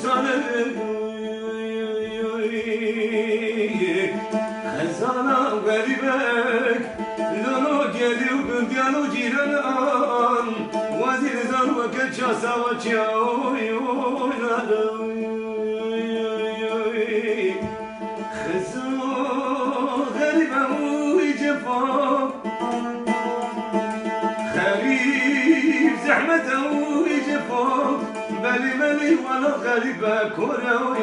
خزانه خزانه غریبک دانو گلی و بندیانو جیران وزیر زن و کچا سوا چاوی خزانه غریبه وی جفا غريب زحمته ويجفوك بالي مالي وانا غريبة كورة